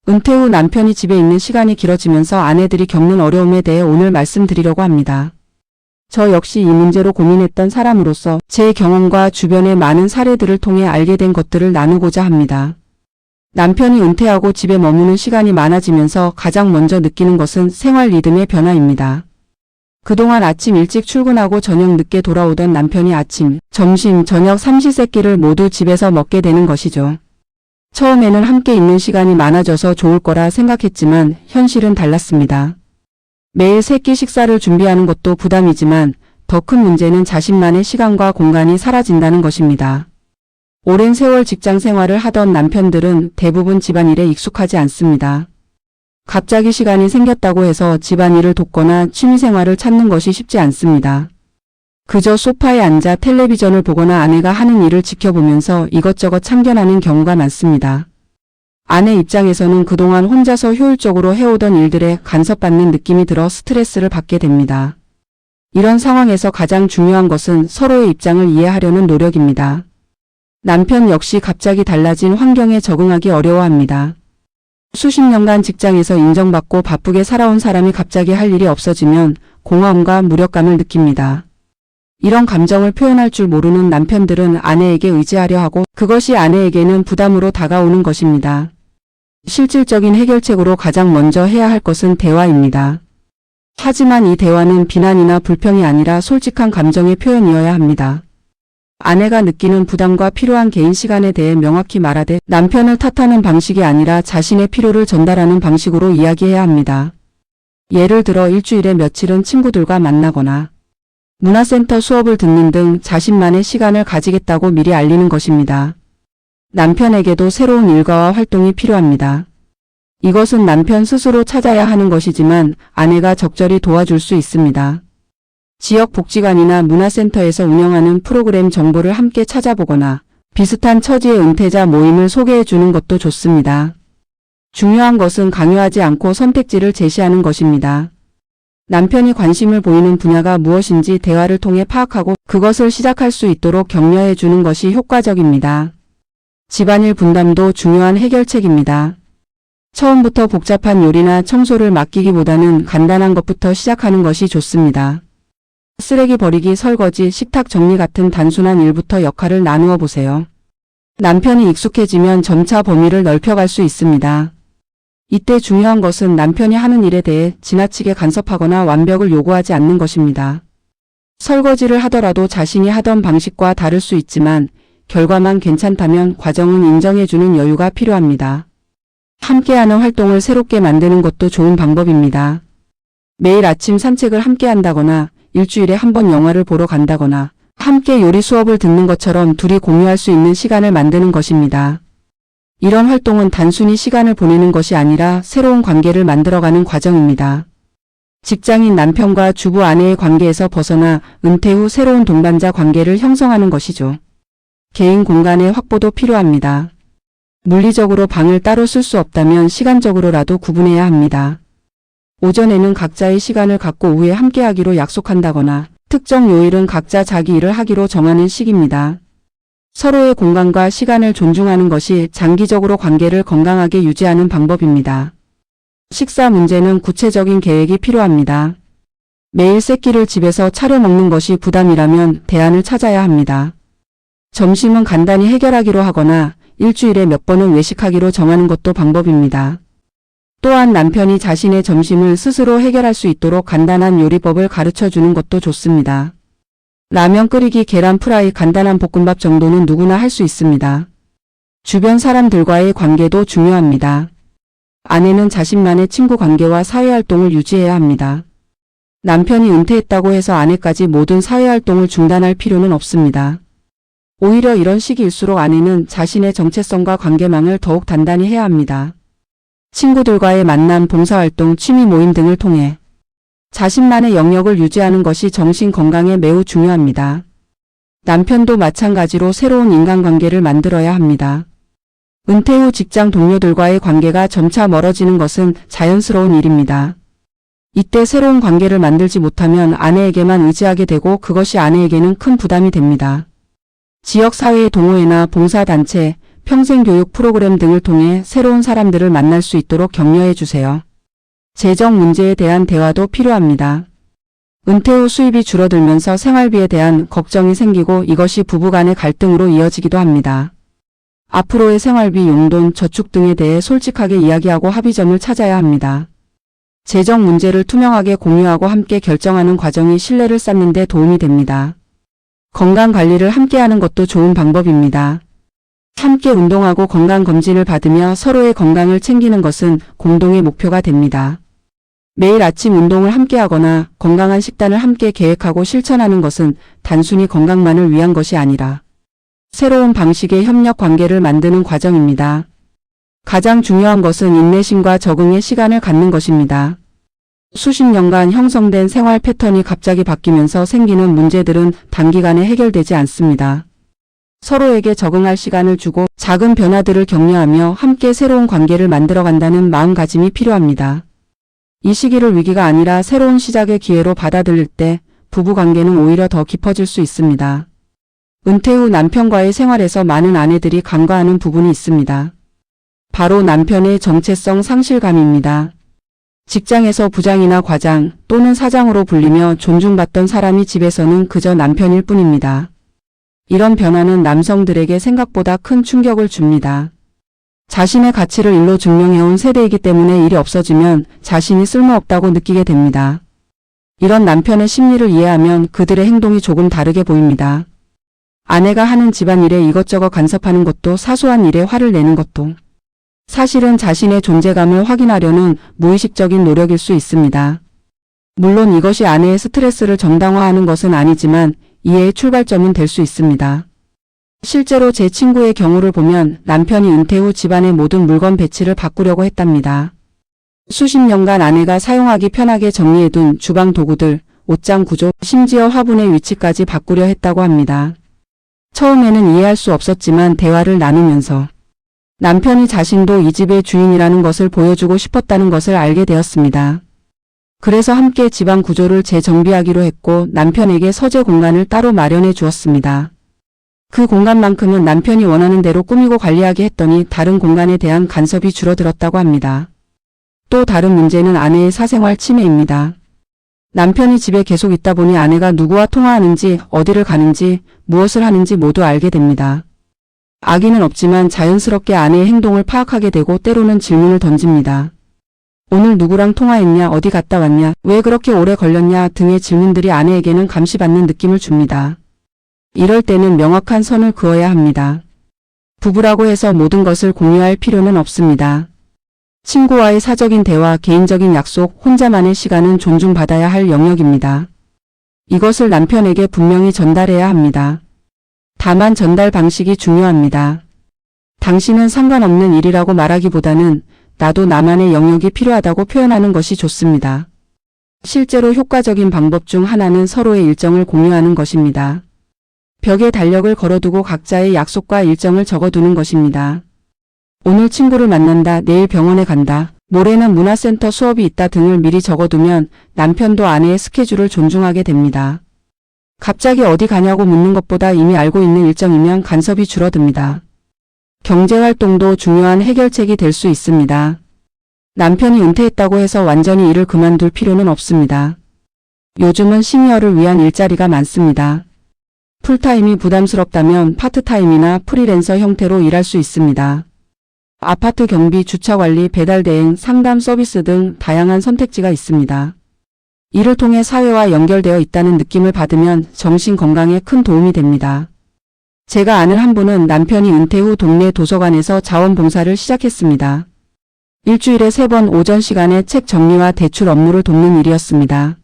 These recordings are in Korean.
은퇴 후 남편이 집에 있는 시간이 길어지면서 아내들이 겪는 어려움에 대해 오늘 말씀드리려고 합니다. 저 역시 이 문제로 고민했던 사람으로서 제 경험과 주변의 많은 사례들을 통해 알게 된 것들을 나누고자 합니다. 남편이 은퇴하고 집에 머무는 시간이 많아지면서 가장 먼저 느끼는 것은 생활 리듬의 변화입니다. 그동안 아침 일찍 출근하고 저녁 늦게 돌아오던 남편이 아침, 점심, 저녁 삼시세끼를 모두 집에서 먹게 되는 것이죠. 처음에는 함께 있는 시간이 많아져서 좋을 거라 생각했지만 현실은 달랐습니다. 매일 세끼 식사를 준비하는 것도 부담이지만 더 큰 문제는 자신만의 시간과 공간이 사라진다는 것입니다. 오랜 세월 직장 생활을 하던 남편들은 대부분 집안일에 익숙하지 않습니다. 갑자기 시간이 생겼다고 해서 집안일을 돕거나 취미생활을 찾는 것이 쉽지 않습니다. 그저 소파에 앉아 텔레비전을 보거나 아내가 하는 일을 지켜보면서 이것저것 참견하는 경우가 많습니다. 아내 입장에서는 그동안 혼자서 효율적으로 해오던 일들에 간섭받는 느낌이 들어 스트레스를 받게 됩니다. 이런 상황에서 가장 중요한 것은 서로의 입장을 이해하려는 노력입니다. 남편 역시 갑자기 달라진 환경에 적응하기 어려워합니다. 수십 년간 직장에서 인정받고 바쁘게 살아온 사람이 갑자기 할 일이 없어지면 공허함과 무력감을 느낍니다. 이런 감정을 표현할 줄 모르는 남편들은 아내에게 의지하려 하고 그것이 아내에게는 부담으로 다가오는 것입니다. 실질적인 해결책으로 가장 먼저 해야 할 것은 대화입니다. 하지만 이 대화는 비난이나 불평이 아니라 솔직한 감정의 표현이어야 합니다. 아내가 느끼는 부담과 필요한 개인 시간에 대해 명확히 말하되 남편을 탓하는 방식이 아니라 자신의 필요를 전달하는 방식으로 이야기해야 합니다. 예를 들어 일주일에 며칠은 친구들과 만나거나 문화센터 수업을 듣는 등 자신만의 시간을 가지겠다고 미리 알리는 것입니다. 남편에게도 새로운 일과와 활동이 필요합니다. 이것은 남편 스스로 찾아야 하는 것이지만 아내가 적절히 도와줄 수 있습니다. 지역복지관이나 문화센터에서 운영하는 프로그램 정보를 함께 찾아보거나 비슷한 처지의 은퇴자 모임을 소개해 주는 것도 좋습니다. 중요한 것은 강요하지 않고 선택지를 제시하는 것입니다. 남편이 관심을 보이는 분야가 무엇인지 대화를 통해 파악하고 그것을 시작할 수 있도록 격려해 주는 것이 효과적입니다. 집안일 분담도 중요한 해결책입니다. 처음부터 복잡한 요리나 청소를 맡기기보다는 간단한 것부터 시작하는 것이 좋습니다. 쓰레기 버리기, 설거지, 식탁 정리 같은 단순한 일부터 역할을 나누어 보세요. 남편이 익숙해지면 점차 범위를 넓혀갈 수 있습니다. 이때 중요한 것은 남편이 하는 일에 대해 지나치게 간섭하거나 완벽을 요구하지 않는 것입니다. 설거지를 하더라도 자신이 하던 방식과 다를 수 있지만 결과만 괜찮다면 과정은 인정해주는 여유가 필요합니다. 함께하는 활동을 새롭게 만드는 것도 좋은 방법입니다. 매일 아침 산책을 함께 한다거나 일주일에 한 번 영화를 보러 간다거나 함께 요리 수업을 듣는 것처럼 둘이 공유할 수 있는 시간을 만드는 것입니다. 이런 활동은 단순히 시간을 보내는 것이 아니라 새로운 관계를 만들어가는 과정입니다. 직장인 남편과 주부 아내의 관계에서 벗어나 은퇴 후 새로운 동반자 관계를 형성하는 것이죠. 개인 공간의 확보도 필요합니다. 물리적으로 방을 따로 쓸 수 없다면 시간적으로라도 구분해야 합니다. 오전에는 각자의 시간을 갖고 오후에 함께하기로 약속한다거나 특정 요일은 각자 자기 일을 하기로 정하는 식입니다. 서로의 공간과 시간을 존중하는 것이 장기적으로 관계를 건강하게 유지하는 방법입니다. 식사 문제는 구체적인 계획이 필요합니다. 매일 세 끼를 집에서 차려 먹는 것이 부담이라면 대안을 찾아야 합니다. 점심은 간단히 해결하기로 하거나 일주일에 몇 번은 외식하기로 정하는 것도 방법입니다. 또한 남편이 자신의 점심을 스스로 해결할 수 있도록 간단한 요리법을 가르쳐 주는 것도 좋습니다. 라면 끓이기, 계란 프라이, 간단한 볶음밥 정도는 누구나 할 수 있습니다. 주변 사람들과의 관계도 중요합니다. 아내는 자신만의 친구 관계와 사회활동을 유지해야 합니다. 남편이 은퇴했다고 해서 아내까지 모든 사회활동을 중단할 필요는 없습니다. 오히려 이런 시기일수록 아내는 자신의 정체성과 관계망을 더욱 단단히 해야 합니다. 친구들과의 만남, 봉사활동, 취미 모임 등을 통해 자신만의 영역을 유지하는 것이 정신 건강에 매우 중요합니다. 남편도 마찬가지로 새로운 인간관계를 만들어야 합니다. 은퇴 후 직장 동료들과의 관계가 점차 멀어지는 것은 자연스러운 일입니다. 이때 새로운 관계를 만들지 못하면 아내에게만 의지하게 되고 그것이 아내에게는 큰 부담이 됩니다. 지역사회의 동호회나 봉사단체, 평생교육 프로그램 등을 통해 새로운 사람들을 만날 수 있도록 격려해 주세요. 재정 문제에 대한 대화도 필요합니다. 은퇴 후 수입이 줄어들면서 생활비에 대한 걱정이 생기고 이것이 부부간의 갈등으로 이어지기도 합니다. 앞으로의 생활비, 용돈, 저축 등에 대해 솔직하게 이야기하고 합의점을 찾아야 합니다. 재정 문제를 투명하게 공유하고 함께 결정하는 과정이 신뢰를 쌓는 데 도움이 됩니다. 건강 관리를 함께 하는 것도 좋은 방법입니다. 함께 운동하고 건강검진을 받으며 서로의 건강을 챙기는 것은 공동의 목표가 됩니다. 매일 아침 운동을 함께 하거나 건강한 식단을 함께 계획하고 실천하는 것은 단순히 건강만을 위한 것이 아니라 새로운 방식의 협력 관계를 만드는 과정입니다. 가장 중요한 것은 인내심과 적응의 시간을 갖는 것입니다. 수십 년간 형성된 생활 패턴이 갑자기 바뀌면서 생기는 문제들은 단기간에 해결되지 않습니다. 서로에게 적응할 시간을 주고 작은 변화들을 격려하며 함께 새로운 관계를 만들어간다는 마음가짐이 필요합니다. 이 시기를 위기가 아니라 새로운 시작의 기회로 받아들일 때 부부관계는 오히려 더 깊어질 수 있습니다. 은퇴 후 남편과의 생활에서 많은 아내들이 간과하는 부분이 있습니다. 바로 남편의 정체성 상실감입니다. 직장에서 부장이나 과장 또는 사장으로 불리며 존중받던 사람이 집에서는 그저 남편일 뿐입니다. 이런 변화는 남성들에게 생각보다 큰 충격을 줍니다. 자신의 가치를 일로 증명해온 세대이기 때문에 일이 없어지면 자신이 쓸모없다고 느끼게 됩니다. 이런 남편의 심리를 이해하면 그들의 행동이 조금 다르게 보입니다. 아내가 하는 집안일에 이것저것 간섭하는 것도 사소한 일에 화를 내는 것도 사실은 자신의 존재감을 확인하려는 무의식적인 노력일 수 있습니다. 물론 이것이 아내의 스트레스를 정당화하는 것은 아니지만 이해의 출발점은 될 수 있습니다. 실제로 제 친구의 경우를 보면 남편이 은퇴 후 집안의 모든 물건 배치를 바꾸려고 했답니다. 수십 년간 아내가 사용하기 편하게 정리해둔 주방 도구들, 옷장 구조, 심지어 화분의 위치까지 바꾸려 했다고 합니다. 처음에는 이해할 수 없었지만 대화를 나누면서 남편이 자신도 이 집의 주인이라는 것을 보여주고 싶었다는 것을 알게 되었습니다. 그래서 함께 집안 구조를 재정비하기로 했고 남편에게 서재 공간을 따로 마련해 주었습니다. 그 공간만큼은 남편이 원하는 대로 꾸미고 관리하게 했더니 다른 공간에 대한 간섭이 줄어들었다고 합니다. 또 다른 문제는 아내의 사생활 침해입니다. 남편이 집에 계속 있다 보니 아내가 누구와 통화하는지, 어디를 가는지, 무엇을 하는지 모두 알게 됩니다. 악의는 없지만 자연스럽게 아내의 행동을 파악하게 되고 때로는 질문을 던집니다. 오늘 누구랑 통화했냐, 어디 갔다 왔냐, 왜 그렇게 오래 걸렸냐 등의 질문들이 아내에게는 감시받는 느낌을 줍니다. 이럴 때는 명확한 선을 그어야 합니다. 부부라고 해서 모든 것을 공유할 필요는 없습니다. 친구와의 사적인 대화, 개인적인 약속, 혼자만의 시간은 존중받아야 할 영역입니다. 이것을 남편에게 분명히 전달해야 합니다. 다만 전달 방식이 중요합니다. 당신은 상관없는 일이라고 말하기보다는 나도 나만의 영역이 필요하다고 표현하는 것이 좋습니다. 실제로 효과적인 방법 중 하나는 서로의 일정을 공유하는 것입니다. 벽에 달력을 걸어두고 각자의 약속과 일정을 적어두는 것입니다. 오늘 친구를 만난다, 내일 병원에 간다, 모레는 문화센터 수업이 있다 등을 미리 적어두면 남편도 아내의 스케줄을 존중하게 됩니다. 갑자기 어디 가냐고 묻는 것보다 이미 알고 있는 일정이면 간섭이 줄어듭니다. 경제활동도 중요한 해결책이 될 수 있습니다. 남편이 은퇴했다고 해서 완전히 일을 그만둘 필요는 없습니다. 요즘은 시니어를 위한 일자리가 많습니다. 풀타임이 부담스럽다면 파트타임이나 프리랜서 형태로 일할 수 있습니다. 아파트 경비, 주차관리, 배달대행, 상담 서비스 등 다양한 선택지가 있습니다. 이를 통해 사회와 연결되어 있다는 느낌을 받으면 정신 건강에 큰 도움이 됩니다. 제가 아는 한 분은 남편이 은퇴 후 동네 도서관에서 자원봉사를 시작했습니다. 일주일에 3번 오전 시간에 책 정리와 대출 업무를 돕는 일이었습니다.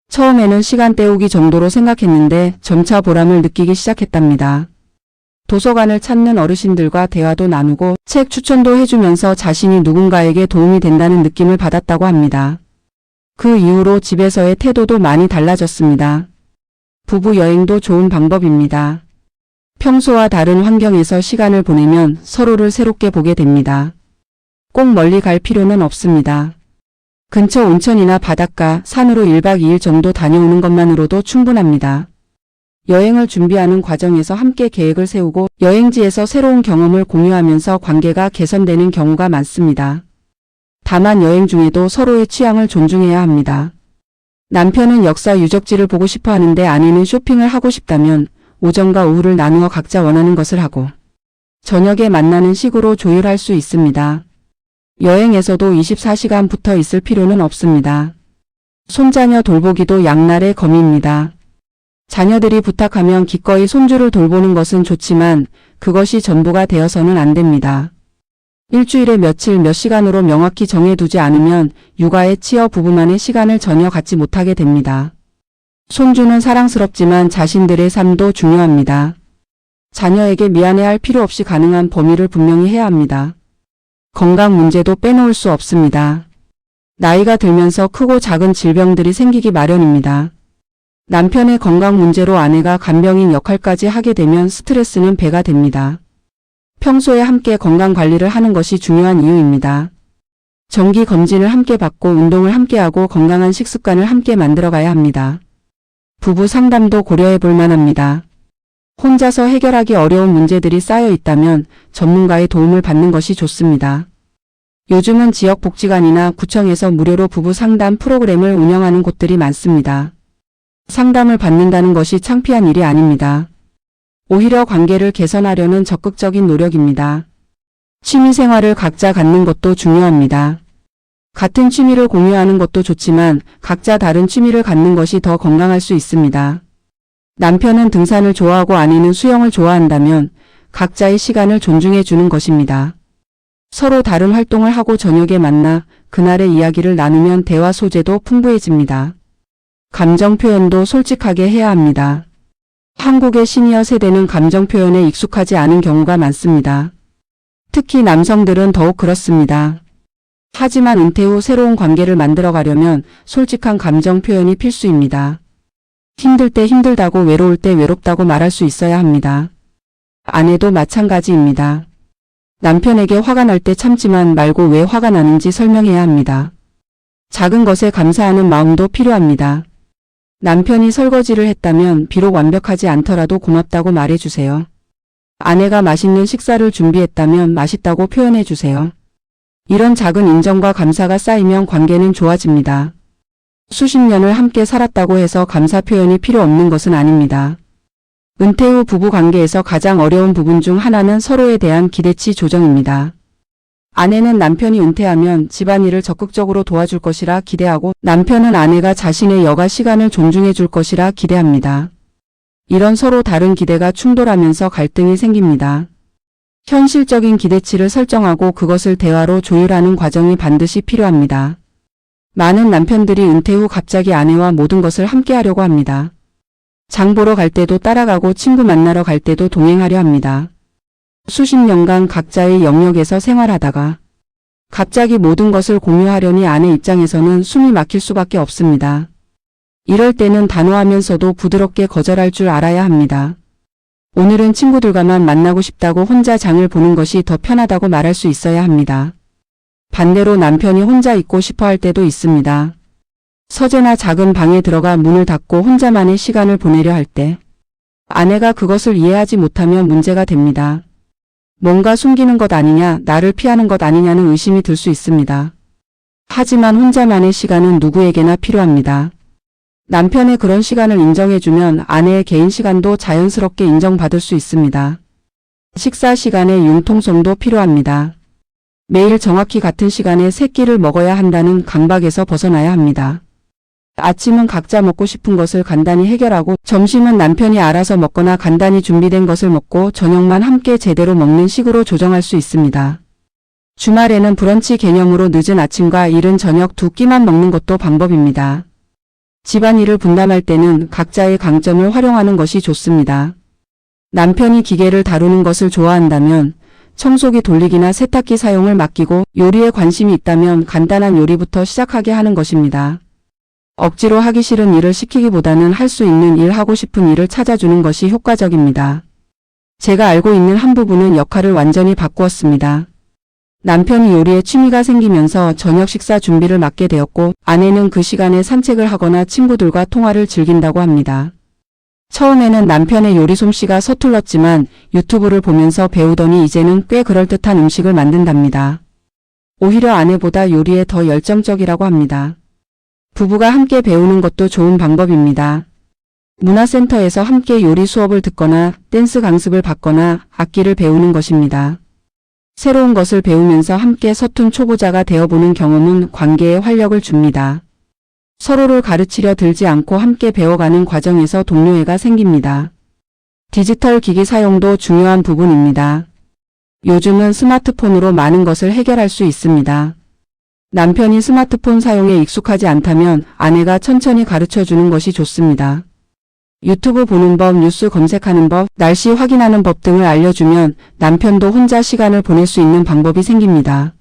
처음에는 시간 때우기 정도로 생각했는데 점차 보람을 느끼기 시작했답니다. 도서관을 찾는 어르신들과 대화도 나누고 책 추천도 해주면서 자신이 누군가에게 도움이 된다는 느낌을 받았다고 합니다. 그 이후로 집에서의 태도도 많이 달라졌습니다. 부부 여행도 좋은 방법입니다. 평소와 다른 환경에서 시간을 보내면 서로를 새롭게 보게 됩니다. 꼭 멀리 갈 필요는 없습니다. 근처 온천이나 바닷가, 산으로 1박 2일 정도 다녀오는 것만으로도 충분합니다. 여행을 준비하는 과정에서 함께 계획을 세우고 여행지에서 새로운 경험을 공유하면서 관계가 개선되는 경우가 많습니다. 다만 여행 중에도 서로의 취향을 존중해야 합니다. 남편은 역사 유적지를 보고 싶어 하는데 아내는 쇼핑을 하고 싶다면 오전과 오후를 나누어 각자 원하는 것을 하고 저녁에 만나는 식으로 조율할 수 있습니다. 여행에서도 24시간 붙어 있을 필요는 없습니다. 손자녀 돌보기도 양날의 검입니다. 자녀들이 부탁하면 기꺼이 손주를 돌보는 것은 좋지만 그것이 전부가 되어서는 안 됩니다. 일주일에 며칠 몇 시간으로 명확히 정해두지 않으면 육아에 치여 부부만의 시간을 전혀 갖지 못하게 됩니다. 손주는 사랑스럽지만 자신들의 삶도 중요합니다. 자녀에게 미안해할 필요 없이 가능한 범위를 분명히 해야 합니다. 건강 문제도 빼놓을 수 없습니다. 나이가 들면서 크고 작은 질병들이 생기기 마련입니다. 남편의 건강 문제로 아내가 간병인 역할까지 하게 되면 스트레스는 배가 됩니다. 평소에 함께 건강 관리를 하는 것이 중요한 이유입니다. 정기 검진을 함께 받고 운동을 함께 하고 건강한 식습관을 함께 만들어가야 합니다. 부부 상담도 고려해 볼 만합니다. 혼자서 해결하기 어려운 문제들이 쌓여 있다면 전문가의 도움을 받는 것이 좋습니다. 요즘은 지역복지관이나 구청에서 무료로 부부 상담 프로그램을 운영하는 곳들이 많습니다. 상담을 받는다는 것이 창피한 일이 아닙니다. 오히려 관계를 개선하려는 적극적인 노력입니다. 취미생활을 각자 갖는 것도 중요합니다. 같은 취미를 공유하는 것도 좋지만 각자 다른 취미를 갖는 것이 더 건강할 수 있습니다. 남편은 등산을 좋아하고 아내는 수영을 좋아한다면 각자의 시간을 존중해 주는 것입니다. 서로 다른 활동을 하고 저녁에 만나 그날의 이야기를 나누면 대화 소재도 풍부해집니다. 감정 표현도 솔직하게 해야 합니다. 한국의 시니어 세대는 감정 표현에 익숙하지 않은 경우가 많습니다. 특히 남성들은 더욱 그렇습니다. 하지만 은퇴 후 새로운 관계를 만들어 가려면 솔직한 감정 표현이 필수입니다. 힘들 때 힘들다고 외로울 때 외롭다고 말할 수 있어야 합니다. 아내도 마찬가지입니다. 남편에게 화가 날 때 참지만 말고 왜 화가 나는지 설명해야 합니다. 작은 것에 감사하는 마음도 필요합니다. 남편이 설거지를 했다면 비록 완벽하지 않더라도 고맙다고 말해주세요. 아내가 맛있는 식사를 준비했다면 맛있다고 표현해주세요. 이런 작은 인정과 감사가 쌓이면 관계는 좋아집니다. 수십 년을 함께 살았다고 해서 감사 표현이 필요 없는 것은 아닙니다. 은퇴 후 부부 관계에서 가장 어려운 부분 중 하나는 서로에 대한 기대치 조정입니다. 아내는 남편이 은퇴하면 집안일을 적극적으로 도와줄 것이라 기대하고 남편은 아내가 자신의 여가 시간을 존중해 줄 것이라 기대합니다. 이런 서로 다른 기대가 충돌하면서 갈등이 생깁니다. 현실적인 기대치를 설정하고 그것을 대화로 조율하는 과정이 반드시 필요합니다. 많은 남편들이 은퇴 후 갑자기 아내와 모든 것을 함께 하려고 합니다. 장 보러 갈 때도 따라가고 친구 만나러 갈 때도 동행하려 합니다. 수십 년간 각자의 영역에서 생활하다가 갑자기 모든 것을 공유하려니 아내 입장에서는 숨이 막힐 수밖에 없습니다. 이럴 때는 단호하면서도 부드럽게 거절할 줄 알아야 합니다. 오늘은 친구들과만 만나고 싶다고 혼자 장을 보는 것이 더 편하다고 말할 수 있어야 합니다. 반대로 남편이 혼자 있고 싶어 할 때도 있습니다. 서재나 작은 방에 들어가 문을 닫고 혼자만의 시간을 보내려 할 때 아내가 그것을 이해하지 못하면 문제가 됩니다. 뭔가 숨기는 것 아니냐, 나를 피하는 것 아니냐는 의심이 들 수 있습니다. 하지만 혼자만의 시간은 누구에게나 필요합니다. 남편의 그런 시간을 인정해주면 아내의 개인 시간도 자연스럽게 인정받을 수 있습니다. 식사 시간의 융통성도 필요합니다. 매일 정확히 같은 시간에 세 끼를 먹어야 한다는 강박에서 벗어나야 합니다. 아침은 각자 먹고 싶은 것을 간단히 해결하고 점심은 남편이 알아서 먹거나 간단히 준비된 것을 먹고 저녁만 함께 제대로 먹는 식으로 조정할 수 있습니다. 주말에는 브런치 개념으로 늦은 아침과 이른 저녁 두 끼만 먹는 것도 방법입니다. 집안일을 분담할 때는 각자의 강점을 활용하는 것이 좋습니다. 남편이 기계를 다루는 것을 좋아한다면 청소기 돌리기나 세탁기 사용을 맡기고 요리에 관심이 있다면 간단한 요리부터 시작하게 하는 것입니다. 억지로 하기 싫은 일을 시키기보다는 할 수 있는 일, 하고 싶은 일을 찾아주는 것이 효과적입니다. 제가 알고 있는 한 부부는 역할을 완전히 바꾸었습니다. 남편이 요리에 취미가 생기면서 저녁 식사 준비를 맡게 되었고 아내는 그 시간에 산책을 하거나 친구들과 통화를 즐긴다고 합니다. 처음에는 남편의 요리 솜씨가 서툴렀지만 유튜브를 보면서 배우더니 이제는 꽤 그럴듯한 음식을 만든답니다. 오히려 아내보다 요리에 더 열정적이라고 합니다. 부부가 함께 배우는 것도 좋은 방법입니다. 문화센터에서 함께 요리 수업을 듣거나 댄스 강습을 받거나 악기를 배우는 것입니다. 새로운 것을 배우면서 함께 서툰 초보자가 되어보는 경험은 관계에 활력을 줍니다. 서로를 가르치려 들지 않고 함께 배워가는 과정에서 동료애가 생깁니다. 디지털 기기 사용도 중요한 부분입니다. 요즘은 스마트폰으로 많은 것을 해결할 수 있습니다. 남편이 스마트폰 사용에 익숙하지 않다면 아내가 천천히 가르쳐 주는 것이 좋습니다. 유튜브 보는 법, 뉴스 검색하는 법, 날씨 확인하는 법 등을 알려주면 남편도 혼자 시간을 보낼 수 있는 방법이 생깁니다.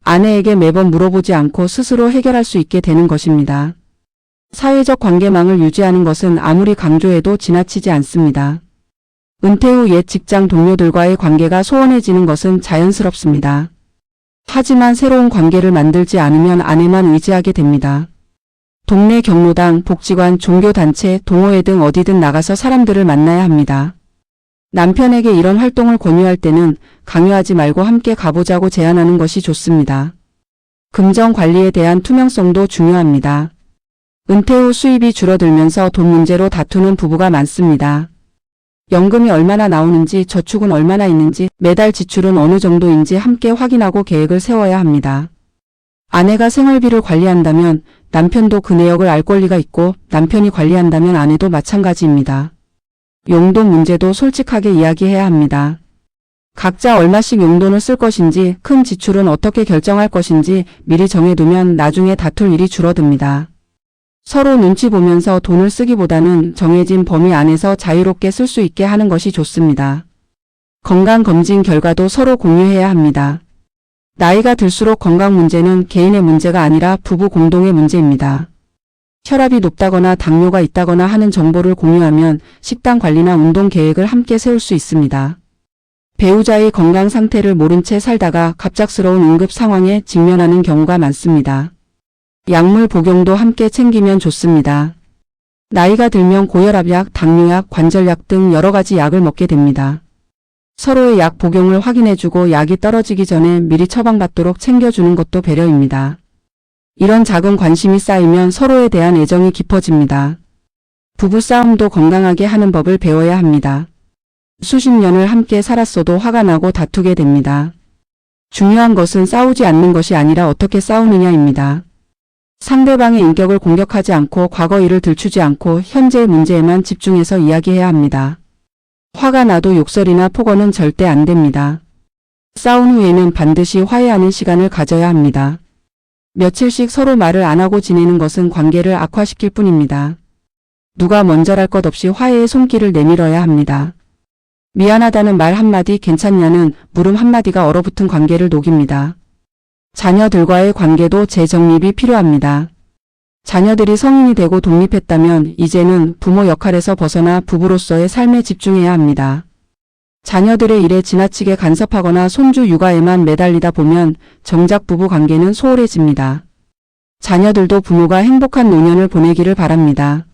아내에게 매번 물어보지 않고 스스로 해결할 수 있게 되는 것입니다. 사회적 관계망을 유지하는 것은 아무리 강조해도 지나치지 않습니다. 은퇴 후 옛 직장 동료들과의 관계가 소원해지는 것은 자연스럽습니다. 하지만 새로운 관계를 만들지 않으면 아내만 의지하게 됩니다. 동네 경로당, 복지관, 종교단체, 동호회 등 어디든 나가서 사람들을 만나야 합니다. 남편에게 이런 활동을 권유할 때는 강요하지 말고 함께 가보자고 제안하는 것이 좋습니다. 금전 관리에 대한 투명성도 중요합니다. 은퇴 후 수입이 줄어들면서 돈 문제로 다투는 부부가 많습니다. 연금이 얼마나 나오는지, 저축은 얼마나 있는지, 매달 지출은 어느 정도인지 함께 확인하고 계획을 세워야 합니다. 아내가 생활비를 관리한다면 남편도 그 내역을 알 권리가 있고 남편이 관리한다면 아내도 마찬가지입니다. 용돈 문제도 솔직하게 이야기해야 합니다. 각자 얼마씩 용돈을 쓸 것인지, 큰 지출은 어떻게 결정할 것인지 미리 정해두면 나중에 다툴 일이 줄어듭니다. 서로 눈치 보면서 돈을 쓰기보다는 정해진 범위 안에서 자유롭게 쓸 수 있게 하는 것이 좋습니다. 건강검진 결과도 서로 공유해야 합니다. 나이가 들수록 건강 문제는 개인의 문제가 아니라 부부 공동의 문제입니다. 혈압이 높다거나 당뇨가 있다거나 하는 정보를 공유하면 식단 관리나 운동 계획을 함께 세울 수 있습니다. 배우자의 건강 상태를 모른 채 살다가 갑작스러운 응급 상황에 직면하는 경우가 많습니다. 약물 복용도 함께 챙기면 좋습니다. 나이가 들면 고혈압약, 당뇨약, 관절약 등 여러 가지 약을 먹게 됩니다. 서로의 약 복용을 확인해주고 약이 떨어지기 전에 미리 처방받도록 챙겨주는 것도 배려입니다. 이런 작은 관심이 쌓이면 서로에 대한 애정이 깊어집니다. 부부싸움도 건강하게 하는 법을 배워야 합니다. 수십 년을 함께 살았어도 화가 나고 다투게 됩니다. 중요한 것은 싸우지 않는 것이 아니라 어떻게 싸우느냐입니다. 상대방의 인격을 공격하지 않고 과거 일을 들추지 않고 현재의 문제에만 집중해서 이야기해야 합니다. 화가 나도 욕설이나 폭언은 절대 안 됩니다. 싸운 후에는 반드시 화해하는 시간을 가져야 합니다. 며칠씩 서로 말을 안 하고 지내는 것은 관계를 악화시킬 뿐입니다. 누가 먼저랄 것 없이 화해의 손길을 내밀어야 합니다. 미안하다는 말 한마디, 괜찮냐는 물음 한마디가 얼어붙은 관계를 녹입니다. 자녀들과의 관계도 재정립이 필요합니다. 자녀들이 성인이 되고 독립했다면 이제는 부모 역할에서 벗어나 부부로서의 삶에 집중해야 합니다. 자녀들의 일에 지나치게 간섭하거나 손주 육아에만 매달리다 보면 정작 부부 관계는 소홀해집니다. 자녀들도 부모가 행복한 노년을 보내기를 바랍니다.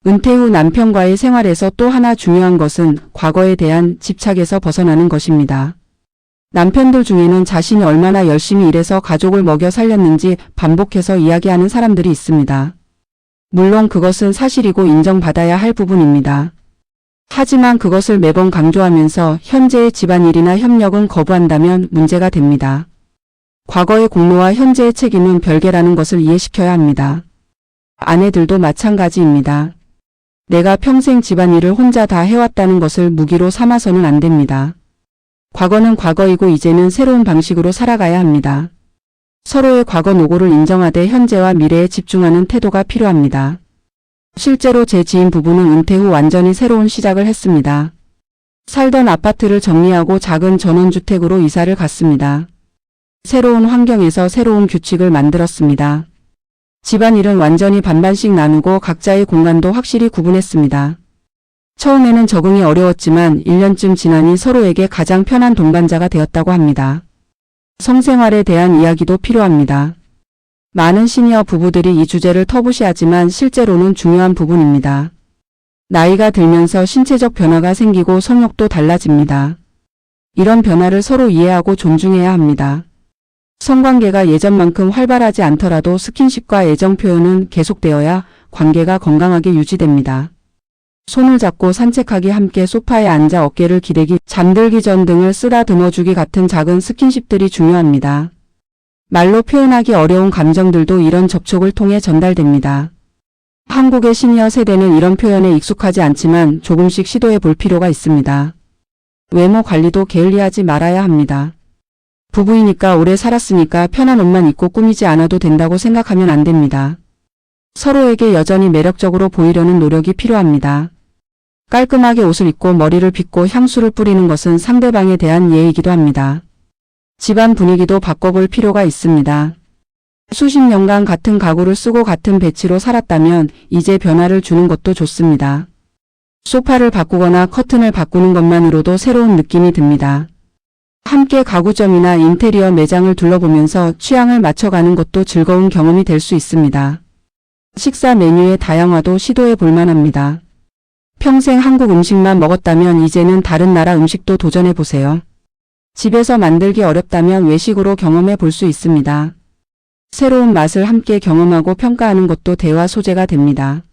은퇴 후 남편과의 생활에서 또 하나 중요한 것은 과거에 대한 집착에서 벗어나는 것입니다. 남편들 중에는 자신이 얼마나 열심히 일해서 가족을 먹여 살렸는지 반복해서 이야기하는 사람들이 있습니다. 물론 그것은 사실이고 인정받아야 할 부분입니다. 하지만 그것을 매번 강조하면서 현재의 집안일이나 협력은 거부한다면 문제가 됩니다. 과거의 공로와 현재의 책임은 별개라는 것을 이해시켜야 합니다. 아내들도 마찬가지입니다. 내가 평생 집안일을 혼자 다 해왔다는 것을 무기로 삼아서는 안 됩니다. 과거는 과거이고 이제는 새로운 방식으로 살아가야 합니다. 서로의 과거 노고를 인정하되 현재와 미래에 집중하는 태도가 필요합니다. 실제로 제 지인 부부는 은퇴 후 완전히 새로운 시작을 했습니다. 살던 아파트를 정리하고 작은 전원주택으로 이사를 갔습니다. 새로운 환경에서 새로운 규칙을 만들었습니다. 집안일은 완전히 반반씩 나누고 각자의 공간도 확실히 구분했습니다. 처음에는 적응이 어려웠지만 1년쯤 지나니 서로에게 가장 편한 동반자가 되었다고 합니다. 성생활에 대한 이야기도 필요합니다. 많은 시니어 부부들이 이 주제를 터부시하지만 실제로는 중요한 부분입니다. 나이가 들면서 신체적 변화가 생기고 성욕도 달라집니다. 이런 변화를 서로 이해하고 존중해야 합니다. 성관계가 예전만큼 활발하지 않더라도 스킨십과 애정 표현은 계속되어야 관계가 건강하게 유지됩니다. 손을 잡고 산책하기, 함께 소파에 앉아 어깨를 기대기, 잠들기 전 등을 쓰다듬어주기 같은 작은 스킨십들이 중요합니다. 말로 표현하기 어려운 감정들도 이런 접촉을 통해 전달됩니다. 한국의 시니어 세대는 이런 표현에 익숙하지 않지만 조금씩 시도해 볼 필요가 있습니다. 외모 관리도 게을리하지 말아야 합니다. 부부이니까 오래 살았으니까 편한 옷만 입고 꾸미지 않아도 된다고 생각하면 안 됩니다. 서로에게 여전히 매력적으로 보이려는 노력이 필요합니다. 깔끔하게 옷을 입고 머리를 빗고 향수를 뿌리는 것은 상대방에 대한 예의이기도 합니다. 집안 분위기도 바꿔볼 필요가 있습니다. 수십 년간 같은 가구를 쓰고 같은 배치로 살았다면 이제 변화를 주는 것도 좋습니다. 소파를 바꾸거나 커튼을 바꾸는 것만으로도 새로운 느낌이 듭니다. 함께 가구점이나 인테리어 매장을 둘러보면서 취향을 맞춰가는 것도 즐거운 경험이 될 수 있습니다. 식사 메뉴의 다양화도 시도해 볼 만합니다. 평생 한국 음식만 먹었다면 이제는 다른 나라 음식도 도전해 보세요. 집에서 만들기 어렵다면 외식으로 경험해 볼 수 있습니다. 새로운 맛을 함께 경험하고 평가하는 것도 대화 소재가 됩니다.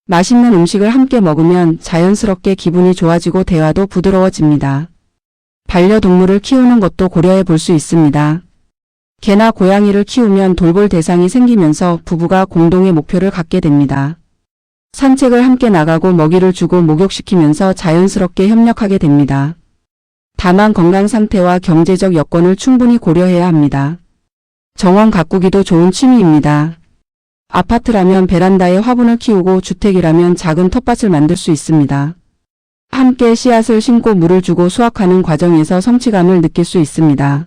맛있는 음식을 함께 먹으면 자연스럽게 기분이 좋아지고 대화도 부드러워집니다. 반려동물을 키우는 것도 고려해 볼 수 있습니다. 개나 고양이를 키우면 돌볼 대상이 생기면서 부부가 공동의 목표를 갖게 됩니다. 산책을 함께 나가고 먹이를 주고 목욕시키면서 자연스럽게 협력하게 됩니다. 다만 건강 상태와 경제적 여건을 충분히 고려해야 합니다. 정원 가꾸기도 좋은 취미입니다. 아파트라면 베란다에 화분을 키우고 주택이라면 작은 텃밭을 만들 수 있습니다. 함께 씨앗을 심고 물을 주고 수확하는 과정에서 성취감을 느낄 수 있습니다.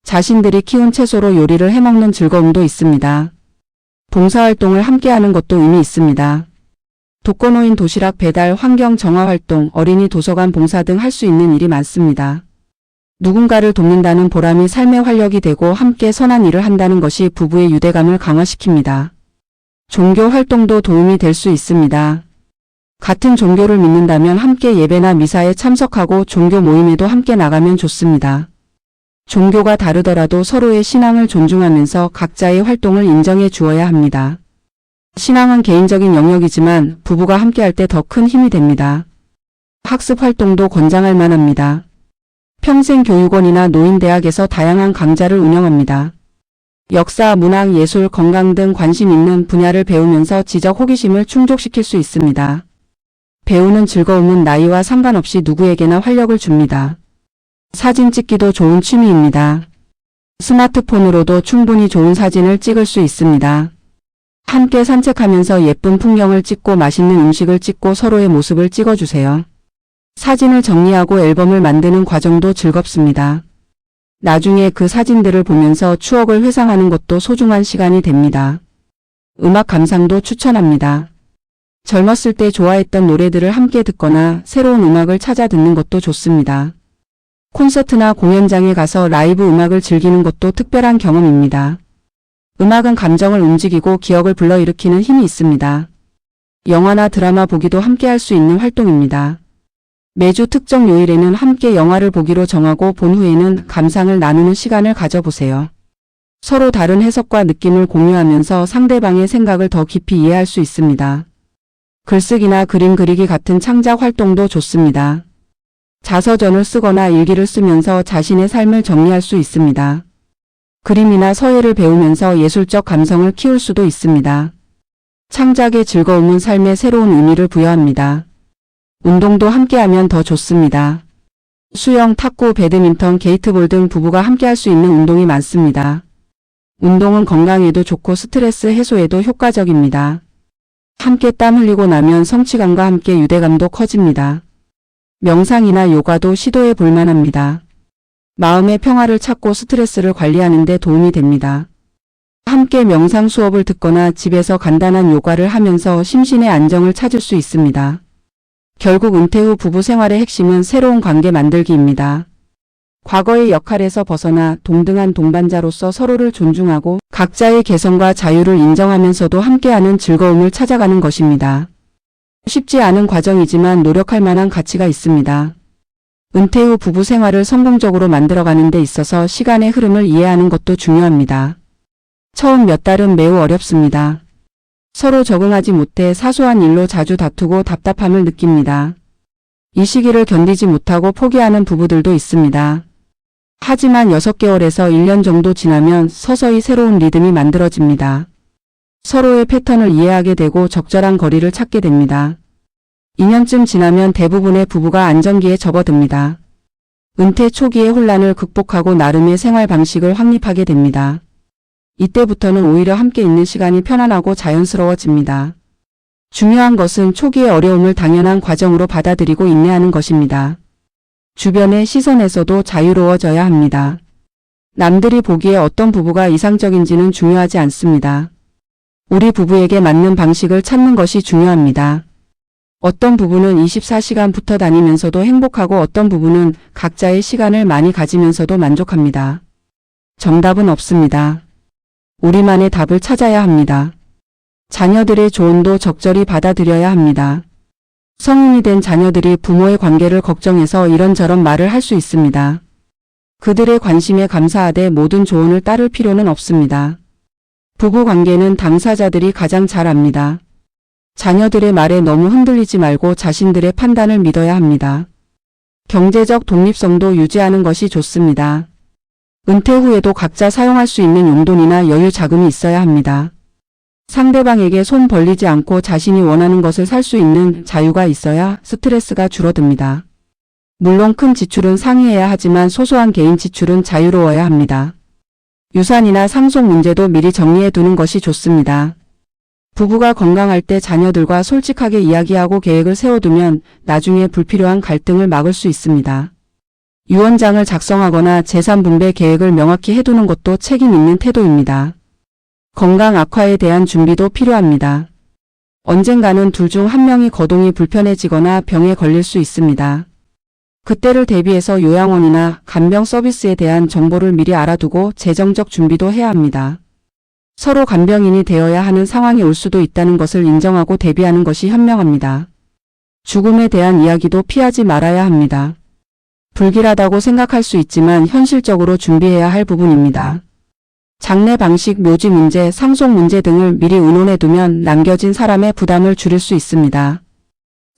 자신들이 키운 채소로 요리를 해먹는 즐거움도 있습니다. 봉사활동을 함께하는 것도 의미 있습니다. 독거노인 도시락 배달, 환경 정화 활동, 어린이 도서관 봉사 등 할 수 있는 일이 많습니다. 누군가를 돕는다는 보람이 삶의 활력이 되고 함께 선한 일을 한다는 것이 부부의 유대감을 강화시킵니다. 종교 활동도 도움이 될 수 있습니다. 같은 종교를 믿는다면 함께 예배나 미사에 참석하고 종교 모임에도 함께 나가면 좋습니다. 종교가 다르더라도 서로의 신앙을 존중하면서 각자의 활동을 인정해 주어야 합니다. 신앙은 개인적인 영역이지만 부부가 함께할 때 더 큰 힘이 됩니다. 학습 활동도 권장할 만합니다. 평생교육원이나 노인대학에서 다양한 강좌를 운영합니다. 역사, 문학, 예술, 건강 등 관심 있는 분야를 배우면서 지적 호기심을 충족시킬 수 있습니다. 배우는 즐거움은 나이와 상관없이 누구에게나 활력을 줍니다. 사진 찍기도 좋은 취미입니다. 스마트폰으로도 충분히 좋은 사진을 찍을 수 있습니다. 함께 산책하면서 예쁜 풍경을 찍고 맛있는 음식을 찍고 서로의 모습을 찍어주세요. 사진을 정리하고 앨범을 만드는 과정도 즐겁습니다. 나중에 그 사진들을 보면서 추억을 회상하는 것도 소중한 시간이 됩니다. 음악 감상도 추천합니다. 젊었을 때 좋아했던 노래들을 함께 듣거나 새로운 음악을 찾아 듣는 것도 좋습니다. 콘서트나 공연장에 가서 라이브 음악을 즐기는 것도 특별한 경험입니다. 음악은 감정을 움직이고 기억을 불러일으키는 힘이 있습니다. 영화나 드라마 보기도 함께 할 수 있는 활동입니다. 매주 특정 요일에는 함께 영화를 보기로 정하고 본 후에는 감상을 나누는 시간을 가져보세요. 서로 다른 해석과 느낌을 공유하면서 상대방의 생각을 더 깊이 이해할 수 있습니다. 글쓰기나 그림 그리기 같은 창작 활동도 좋습니다. 자서전을 쓰거나 일기를 쓰면서 자신의 삶을 정리할 수 있습니다. 그림이나 서예를 배우면서 예술적 감성을 키울 수도 있습니다. 창작의 즐거움은 삶에 새로운 의미를 부여합니다. 운동도 함께하면 더 좋습니다. 수영, 탁구, 배드민턴, 게이트볼 등 부부가 함께할 수 있는 운동이 많습니다. 운동은 건강에도 좋고 스트레스 해소에도 효과적입니다. 함께 땀 흘리고 나면 성취감과 함께 유대감도 커집니다. 명상이나 요가도 시도해 볼 만합니다. 마음의 평화를 찾고 스트레스를 관리하는 데 도움이 됩니다. 함께 명상 수업을 듣거나 집에서 간단한 요가를 하면서 심신의 안정을 찾을 수 있습니다. 결국 은퇴 후 부부 생활의 핵심은 새로운 관계 만들기입니다. 과거의 역할에서 벗어나 동등한 동반자로서 서로를 존중하고 각자의 개성과 자유를 인정하면서도 함께하는 즐거움을 찾아가는 것입니다. 쉽지 않은 과정이지만 노력할 만한 가치가 있습니다. 은퇴 후 부부 생활을 성공적으로 만들어가는 데 있어서 시간의 흐름을 이해하는 것도 중요합니다. 처음 몇 달은 매우 어렵습니다. 서로 적응하지 못해 사소한 일로 자주 다투고 답답함을 느낍니다. 이 시기를 견디지 못하고 포기하는 부부들도 있습니다. 하지만 6개월에서 1년 정도 지나면 서서히 새로운 리듬이 만들어집니다. 서로의 패턴을 이해하게 되고 적절한 거리를 찾게 됩니다. 2년쯤 지나면 대부분의 부부가 안정기에 접어듭니다. 은퇴 초기의 혼란을 극복하고 나름의 생활 방식을 확립하게 됩니다. 이때부터는 오히려 함께 있는 시간이 편안하고 자연스러워집니다. 중요한 것은 초기의 어려움을 당연한 과정으로 받아들이고 인내하는 것입니다. 주변의 시선에서도 자유로워져야 합니다. 남들이 보기에 어떤 부부가 이상적인지는 중요하지 않습니다. 우리 부부에게 맞는 방식을 찾는 것이 중요합니다. 어떤 부부는 24시간 붙어 다니면서도 행복하고 어떤 부부는 각자의 시간을 많이 가지면서도 만족합니다. 정답은 없습니다. 우리만의 답을 찾아야 합니다. 자녀들의 조언도 적절히 받아들여야 합니다. 성인이 된 자녀들이 부모의 관계를 걱정해서 이런저런 말을 할 수 있습니다. 그들의 관심에 감사하되 모든 조언을 따를 필요는 없습니다. 부부 관계는 당사자들이 가장 잘 압니다. 자녀들의 말에 너무 흔들리지 말고 자신들의 판단을 믿어야 합니다. 경제적 독립성도 유지하는 것이 좋습니다. 은퇴 후에도 각자 사용할 수 있는 용돈이나 여유 자금이 있어야 합니다. 상대방에게 손 벌리지 않고 자신이 원하는 것을 살 수 있는 자유가 있어야 스트레스가 줄어듭니다. 물론 큰 지출은 상회해야 하지만 소소한 개인 지출은 자유로워야 합니다. 유산이나 상속 문제도 미리 정리해 두는 것이 좋습니다. 부부가 건강할 때 자녀들과 솔직하게 이야기하고 계획을 세워두면 나중에 불필요한 갈등을 막을 수 있습니다. 유언장을 작성하거나 재산 분배 계획을 명확히 해두는 것도 책임 있는 태도입니다. 건강 악화에 대한 준비도 필요합니다. 언젠가는 둘 중 한 명이 거동이 불편해지거나 병에 걸릴 수 있습니다. 그때를 대비해서 요양원이나 간병 서비스에 대한 정보를 미리 알아두고 재정적 준비도 해야 합니다. 서로 간병인이 되어야 하는 상황이 올 수도 있다는 것을 인정하고 대비하는 것이 현명합니다. 죽음에 대한 이야기도 피하지 말아야 합니다. 불길하다고 생각할 수 있지만 현실적으로 준비해야 할 부분입니다. 장례 방식, 묘지 문제, 상속 문제 등을 미리 의논해두면 남겨진 사람의 부담을 줄일 수 있습니다.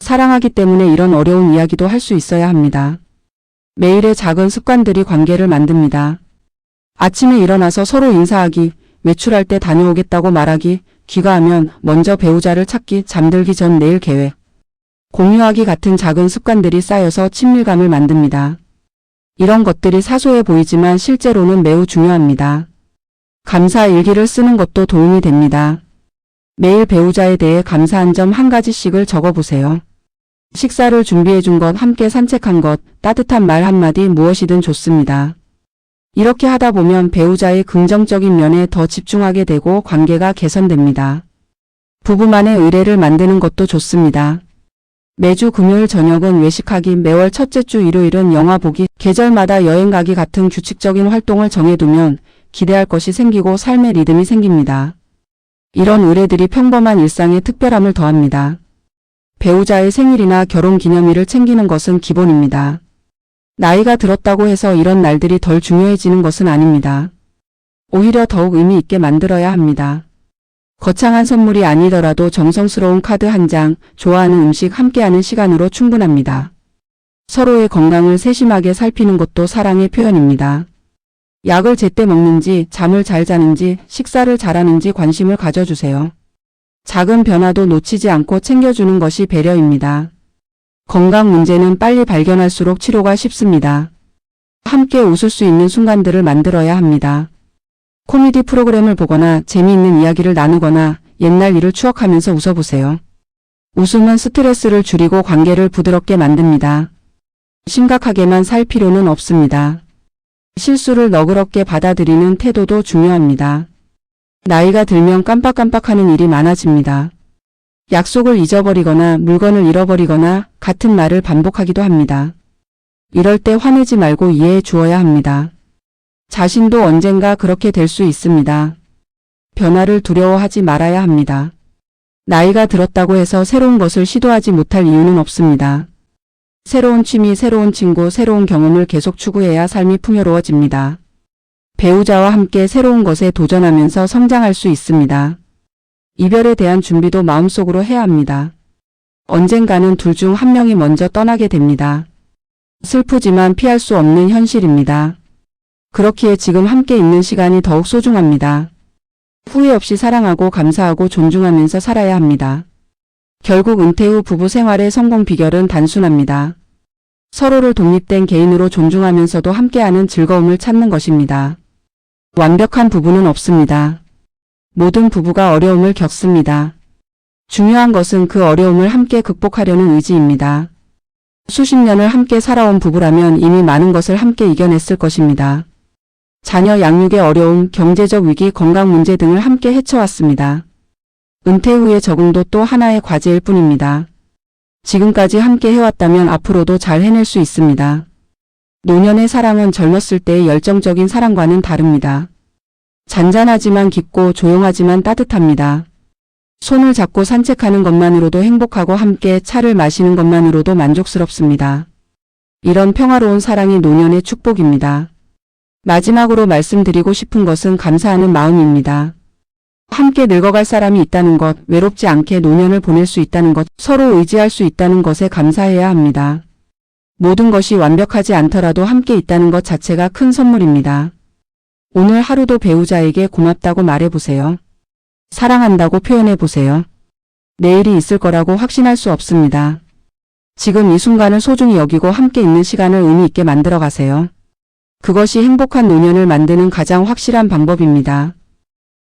사랑하기 때문에 이런 어려운 이야기도 할 수 있어야 합니다. 매일의 작은 습관들이 관계를 만듭니다. 아침에 일어나서 서로 인사하기, 외출할 때 다녀오겠다고 말하기, 귀가하면 먼저 배우자를 찾기, 잠들기 전 내일 계획, 공유하기 같은 작은 습관들이 쌓여서 친밀감을 만듭니다. 이런 것들이 사소해 보이지만 실제로는 매우 중요합니다. 감사 일기를 쓰는 것도 도움이 됩니다. 매일 배우자에 대해 감사한 점 한 가지씩을 적어보세요. 식사를 준비해 준 것, 함께 산책한 것, 따뜻한 말 한마디 무엇이든 좋습니다. 이렇게 하다 보면 배우자의 긍정적인 면에 더 집중하게 되고 관계가 개선됩니다. 부부만의 의례를 만드는 것도 좋습니다. 매주 금요일 저녁은 외식하기, 매월 첫째 주 일요일은 영화 보기, 계절마다 여행 가기 같은 규칙적인 활동을 정해두면 기대할 것이 생기고 삶의 리듬이 생깁니다. 이런 의례들이 평범한 일상에 특별함을 더합니다. 배우자의 생일이나 결혼기념일을 챙기는 것은 기본입니다. 나이가 들었다고 해서 이런 날들이 덜 중요해지는 것은 아닙니다. 오히려 더욱 의미 있게 만들어야 합니다. 거창한 선물이 아니더라도 정성스러운 카드 한 장, 좋아하는 음식, 함께하는 시간으로 충분합니다. 서로의 건강을 세심하게 살피는 것도 사랑의 표현입니다. 약을 제때 먹는지, 잠을 잘 자는지, 식사를 잘하는지 관심을 가져주세요. 작은 변화도 놓치지 않고 챙겨주는 것이 배려입니다. 건강 문제는 빨리 발견할수록 치료가 쉽습니다. 함께 웃을 수 있는 순간들을 만들어야 합니다. 코미디 프로그램을 보거나 재미있는 이야기를 나누거나 옛날 일을 추억하면서 웃어보세요. 웃음은 스트레스를 줄이고 관계를 부드럽게 만듭니다. 심각하게만 살 필요는 없습니다. 실수를 너그럽게 받아들이는 태도도 중요합니다. 나이가 들면 깜빡깜빡하는 일이 많아집니다. 약속을 잊어버리거나 물건을 잃어버리거나 같은 말을 반복하기도 합니다. 이럴 때 화내지 말고 이해해 주어야 합니다. 자신도 언젠가 그렇게 될 수 있습니다. 변화를 두려워하지 말아야 합니다. 나이가 들었다고 해서 새로운 것을 시도하지 못할 이유는 없습니다. 새로운 취미, 새로운 친구, 새로운 경험을 계속 추구해야 삶이 풍요로워집니다. 배우자와 함께 새로운 것에 도전하면서 성장할 수 있습니다. 이별에 대한 준비도 마음속으로 해야 합니다. 언젠가는 둘 중 한 명이 먼저 떠나게 됩니다. 슬프지만 피할 수 없는 현실입니다. 그렇기에 지금 함께 있는 시간이 더욱 소중합니다. 후회 없이 사랑하고 감사하고 존중하면서 살아야 합니다. 결국 은퇴 후 부부 생활의 성공 비결은 단순합니다. 서로를 독립된 개인으로 존중하면서도 함께하는 즐거움을 찾는 것입니다. 완벽한 부부는 없습니다. 모든 부부가 어려움을 겪습니다. 중요한 것은 그 어려움을 함께 극복하려는 의지입니다. 수십 년을 함께 살아온 부부라면 이미 많은 것을 함께 이겨냈을 것입니다. 자녀 양육의 어려움, 경제적 위기, 건강 문제 등을 함께 헤쳐왔습니다. 은퇴 후의 적응도 또 하나의 과제일 뿐입니다. 지금까지 함께 해왔다면 앞으로도 잘 해낼 수 있습니다. 노년의 사랑은 젊었을 때의 열정적인 사랑과는 다릅니다. 잔잔하지만 깊고 조용하지만 따뜻합니다. 손을 잡고 산책하는 것만으로도 행복하고 함께 차를 마시는 것만으로도 만족스럽습니다. 이런 평화로운 사랑이 노년의 축복입니다. 마지막으로 말씀드리고 싶은 것은 감사하는 마음입니다. 함께 늙어갈 사람이 있다는 것, 외롭지 않게 노년을 보낼 수 있다는 것, 서로 의지할 수 있다는 것에 감사해야 합니다. 모든 것이 완벽하지 않더라도 함께 있다는 것 자체가 큰 선물입니다. 오늘 하루도 배우자에게 고맙다고 말해보세요. 사랑한다고 표현해보세요. 내일이 있을 거라고 확신할 수 없습니다. 지금 이 순간을 소중히 여기고 함께 있는 시간을 의미 있게 만들어 가세요. 그것이 행복한 노년을 만드는 가장 확실한 방법입니다.